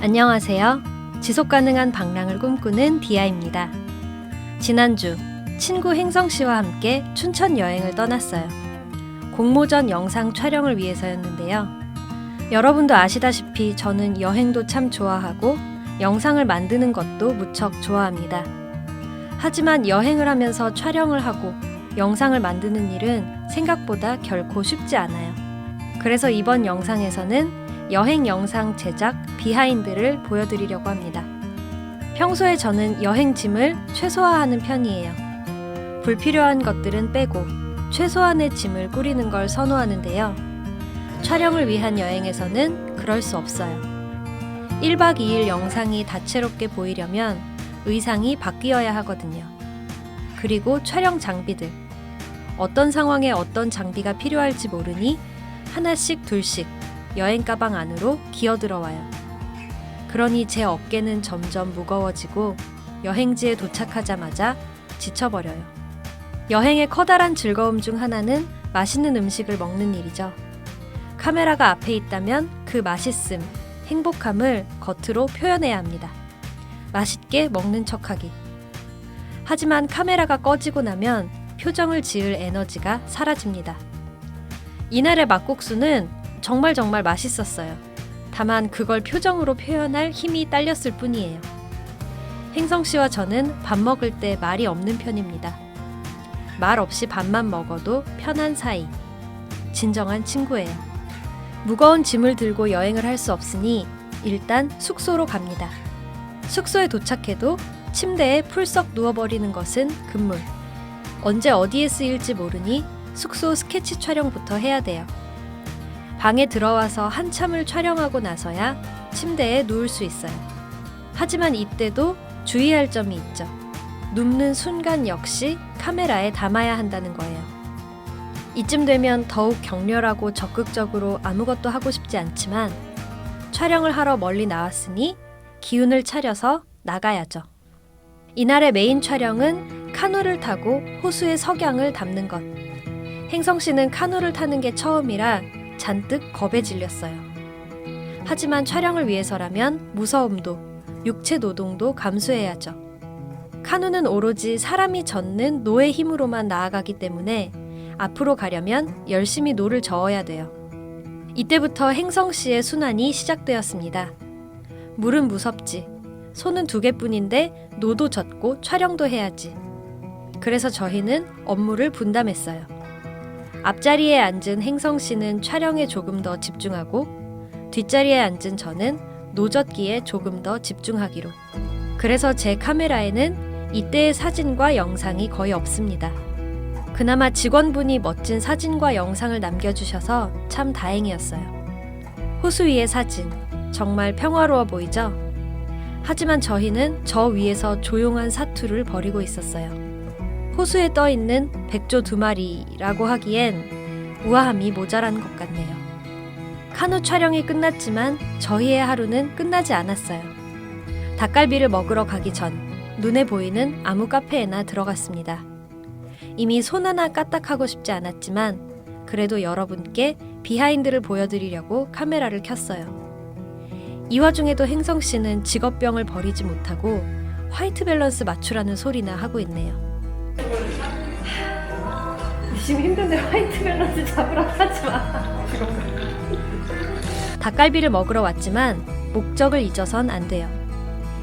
안녕하세요. 지속가능한 방랑을 꿈꾸는 디아입니다. 지난주 친구 행성씨와 함께 춘천 여행을 떠났어요. 공모전 영상 촬영을 위해서였는데요. 여러분도 아시다시피 저는 여행도 참 좋아하고 영상을 만드는 것도 무척 좋아합니다. 하지만 여행을 하면서 촬영을 하고 영상을 만드는 일은 생각보다 결코 쉽지 않아요. 그래서 이번 영상에서는 여행 영상 제작 비하인드를 보여드리려고 합니다. 평소에 저는 여행짐을 최소화하는 편이에요. 불필요한 것들은 빼고 최소한의 짐을 꾸리는 걸 선호하는데요. 촬영을 위한 여행에서는 그럴 수 없어요. 1박 2일 영상이 다채롭게 보이려면 의상이 바뀌어야 하거든요. 그리고 촬영 장비들. 어떤 상황에 어떤 장비가 필요할지 모르니 하나씩 둘씩 여행 가방 안으로 기어 들어와요. 그러니 제 어깨는 점점 무거워지고 여행지에 도착하자마자 지쳐버려요. 여행의 커다란 즐거움 중 하나는 맛있는 음식을 먹는 일이죠. 카메라가 앞에 있다면 그 맛있음, 행복함을 겉으로 표현해야 합니다. 맛있게 먹는 척하기. 하지만 카메라가 꺼지고 나면 표정을 지을 에너지가 사라집니다. 이날의 막국수는 정말 맛있었어요. 다만 그걸 표정으로 표현할 힘이 딸렸을 뿐이에요. 행성씨와 저는 밥 먹을 때 말이 없는 편입니다. 말 없이 밥만 먹어도 편한 사이. 진정한 친구예요. 무거운 짐을 들고 여행을 할 수 없으니 일단 숙소로 갑니다. 숙소에 도착해도 침대에 풀썩 누워버리는 것은 금물. 언제 어디에 쓰일지 모르니 숙소 스케치 촬영부터 해야 돼요. 방에 들어와서 한참을 촬영하고 나서야 침대에 누울 수 있어요. 하지만 이때도 주의할 점이 있죠. 눕는 순간 역시 카메라에 담아야 한다는 거예요. 이쯤 되면 더욱 격렬하고 적극적으로 아무것도 하고 싶지 않지만 촬영을 하러 멀리 나왔으니 기운을 차려서 나가야죠. 이날의 메인 촬영은 카누를 타고 호수의 석양을 담는 것. 행성씨는 카누를 타는 게 처음이라 잔뜩 겁에 질렸어요. 하지만 촬영을 위해서라면 무서움도, 육체 노동도 감수해야죠. 카누는 오로지 사람이 젓는 노의 힘으로만 나아가기 때문에 앞으로 가려면 열심히 노를 저어야 돼요. 이때부터 행성씨의 순환이 시작되었습니다. 물은 무섭지. 손은 2개뿐인데 노도 젓고 촬영도 해야지. 그래서 저희는 업무를 분담했어요. 앞자리에 앉은 행성씨는 촬영에 조금 더 집중하고 뒷자리에 앉은 저는 노젓기에 조금 더 집중하기로. 그래서 제 카메라에는 이때의 사진과 영상이 거의 없습니다. 그나마 직원분이 멋진 사진과 영상을 남겨주셔서 참 다행이었어요. 호수 위의 사진, 정말 평화로워 보이죠? 하지만 저희는 저 위에서 조용한 사투를 벌이고 있었어요. 호수에 떠있는 백조 2마리라고 하기엔 우아함이 모자란 것 같네요. 카누 촬영이 끝났지만 저희의 하루는 끝나지 않았어요. 닭갈비를 먹으러 가기 전 눈에 보이는 아무 카페에나 들어갔습니다. 이미 손 하나 까딱하고 싶지 않았지만 그래도 여러분께 비하인드를 보여드리려고 카메라를 켰어요. 이 와중에도 행성씨는 직업병을 버리지 못하고 화이트 밸런스 맞추라는 소리나 하고 있네요. 지금 힘든데 화이트 밸런스 잡으라고 하지마. 닭갈비를 먹으러 왔지만 목적을 잊어선 안 돼요.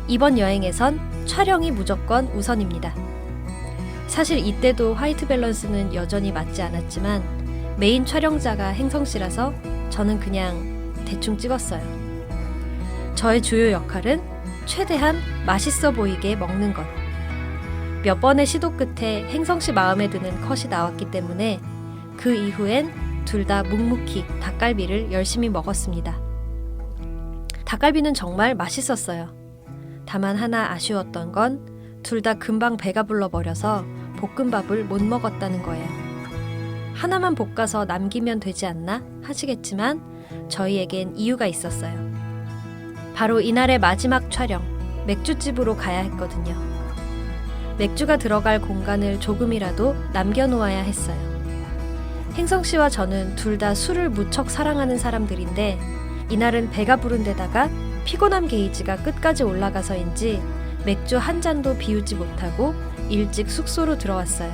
이번 여행에선 촬영이 무조건 우선입니다. 사실 이때도 화이트 밸런스는 여전히 맞지 않았지만 메인 촬영자가 행성씨라서 저는 그냥 대충 찍었어요. 저의 주요 역할은 최대한 맛있어 보이게 먹는 것. 몇 번의 시도 끝에 행성씨 마음에 드는 컷이 나왔기 때문에 그 이후엔 둘 다 묵묵히 닭갈비를 열심히 먹었습니다. 닭갈비는 정말 맛있었어요. 다만 하나 아쉬웠던 건 둘 다 금방 배가 불러버려서 볶음밥을 못 먹었다는 거예요. 하나만 볶아서 남기면 되지 않나 하시겠지만 저희에겐 이유가 있었어요. 바로 이날의 마지막 촬영, 맥주집으로 가야 했거든요. 맥주가 들어갈 공간을 조금이라도 남겨놓아야 했어요. 행성씨와 저는 둘 다 술을 무척 사랑하는 사람들인데 이날은 배가 부른 데다가 피곤함 게이지가 끝까지 올라가서인지 맥주 한 잔도 비우지 못하고 일찍 숙소로 들어왔어요.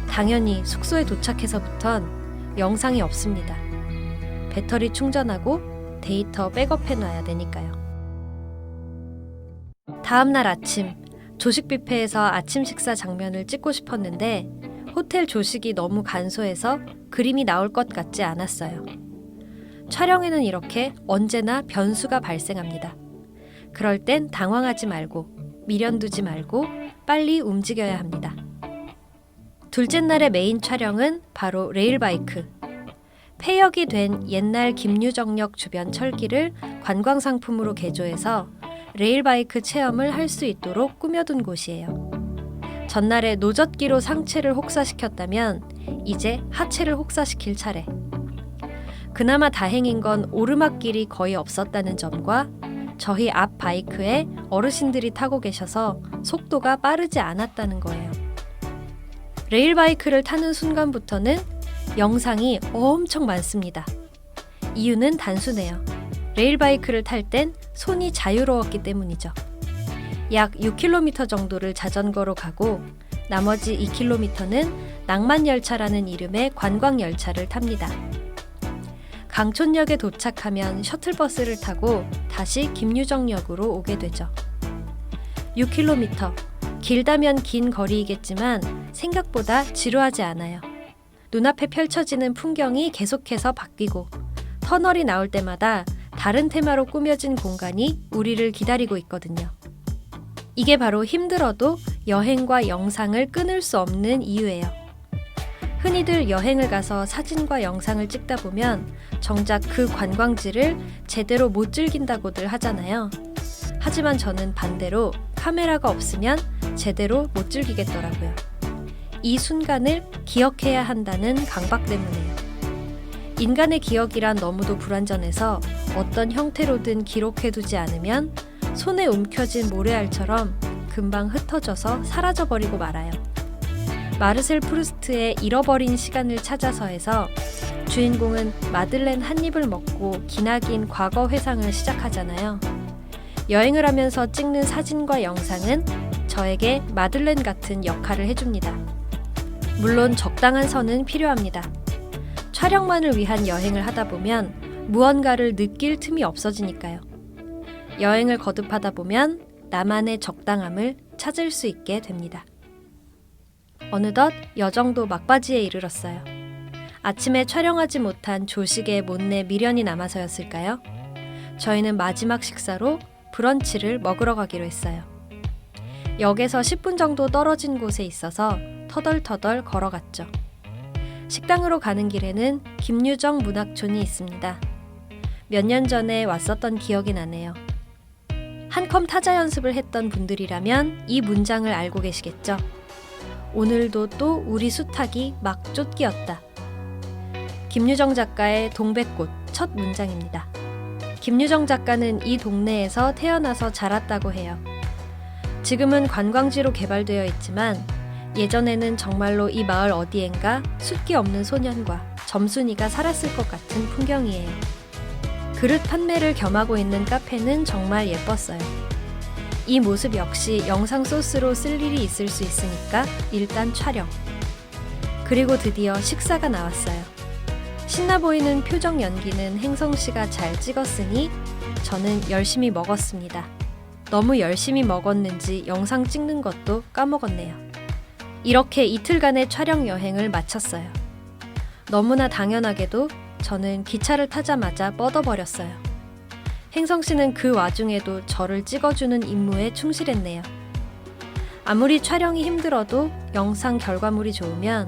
당연히 숙소에 도착해서부턴 영상이 없습니다. 배터리 충전하고 데이터 백업해놔야 되니까요. 다음날 아침, 조식 뷔페에서 아침 식사 장면을 찍고 싶었는데 호텔 조식이 너무 간소해서 그림이 나올 것 같지 않았어요. 촬영에는 이렇게 언제나 변수가 발생합니다. 그럴 땐 당황하지 말고 미련두지 말고 빨리 움직여야 합니다. 둘째 날의 메인 촬영은 바로 레일바이크. 폐역이 된 옛날 김유정역 주변 철길을 관광상품으로 개조해서 레일바이크 체험을 할 수 있도록 꾸며둔 곳이에요. 전날에 노젓기로 상체를 혹사시켰다면 이제 하체를 혹사시킬 차례. 그나마 다행인 건 오르막길이 거의 없었다는 점과 저희 앞 바이크에 어르신들이 타고 계셔서 속도가 빠르지 않았다는 거예요. 레일바이크를 타는 순간부터는 영상이 엄청 많습니다. 이유는 단순해요. 레일바이크를 탈 땐 손이 자유로웠기 때문이죠. 약 6km 정도를 자전거로 가고 나머지 2km는 낭만열차라는 이름의 관광열차를 탑니다. 강촌역에 도착하면 셔틀버스를 타고 다시 김유정역으로 오게 되죠. 6km, 길다면 긴 거리이겠지만 생각보다 지루하지 않아요. 눈앞에 펼쳐지는 풍경이 계속해서 바뀌고 터널이 나올 때마다 다른 테마로 꾸며진 공간이 우리를 기다리고 있거든요. 이게 바로 힘들어도 여행과 영상을 끊을 수 없는 이유예요. 흔히들 여행을 가서 사진과 영상을 찍다 보면 정작 그 관광지를 제대로 못 즐긴다고들 하잖아요. 하지만 저는 반대로 카메라가 없으면 제대로 못 즐기겠더라고요. 이 순간을 기억해야 한다는 강박 때문에요. 인간의 기억이란 너무도 불완전해서 어떤 형태로든 기록해두지 않으면 손에 움켜진 모래알처럼 금방 흩어져서 사라져버리고 말아요. 마르셀 프루스트의 잃어버린 시간을 찾아서에서 주인공은 마들렌 한 입을 먹고 기나긴 과거 회상을 시작하잖아요. 여행을 하면서 찍는 사진과 영상은 저에게 마들렌 같은 역할을 해줍니다. 물론 적당한 선은 필요합니다. 촬영만을 위한 여행을 하다 보면 무언가를 느낄 틈이 없어지니까요. 여행을 거듭하다 보면 나만의 적당함을 찾을 수 있게 됩니다. 어느덧 여정도 막바지에 이르렀어요. 아침에 촬영하지 못한 조식에 못내 미련이 남아서였을까요? 저희는 마지막 식사로 브런치를 먹으러 가기로 했어요. 역에서 10분 정도 떨어진 곳에 있어서 터덜터덜 걸어갔죠. 식당으로 가는 길에는 김유정 문학촌이 있습니다. 몇 년 전에 왔었던 기억이 나네요. 한컴 타자 연습을 했던 분들이라면 이 문장을 알고 계시겠죠? 오늘도 또 우리 수탉이 막 쫓기었다. 김유정 작가의 동백꽃 첫 문장입니다. 김유정 작가는 이 동네에서 태어나서 자랐다고 해요. 지금은 관광지로 개발되어 있지만 예전에는 정말로 이 마을 어디엔가 숫기 없는 소년과 점순이가 살았을 것 같은 풍경이에요. 그릇 판매를 겸하고 있는 카페는 정말 예뻤어요. 이 모습 역시 영상 소스로 쓸 일이 있을 수 있으니까 일단 촬영. 그리고 드디어 식사가 나왔어요. 신나 보이는 표정 연기는 행성씨가 잘 찍었으니 저는 열심히 먹었습니다. 너무 열심히 먹었는지 영상 찍는 것도 까먹었네요. 이렇게 이틀간의 촬영 여행을 마쳤어요. 너무나 당연하게도 저는 기차를 타자마자 뻗어버렸어요. 행성씨는 그 와중에도 저를 찍어주는 임무에 충실했네요. 아무리 촬영이 힘들어도 영상 결과물이 좋으면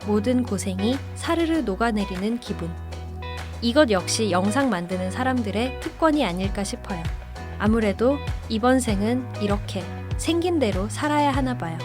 모든 고생이 사르르 녹아내리는 기분. 이것 역시 영상 만드는 사람들의 특권이 아닐까 싶어요. 아무래도 이번 생은 이렇게 생긴 대로 살아야 하나 봐요.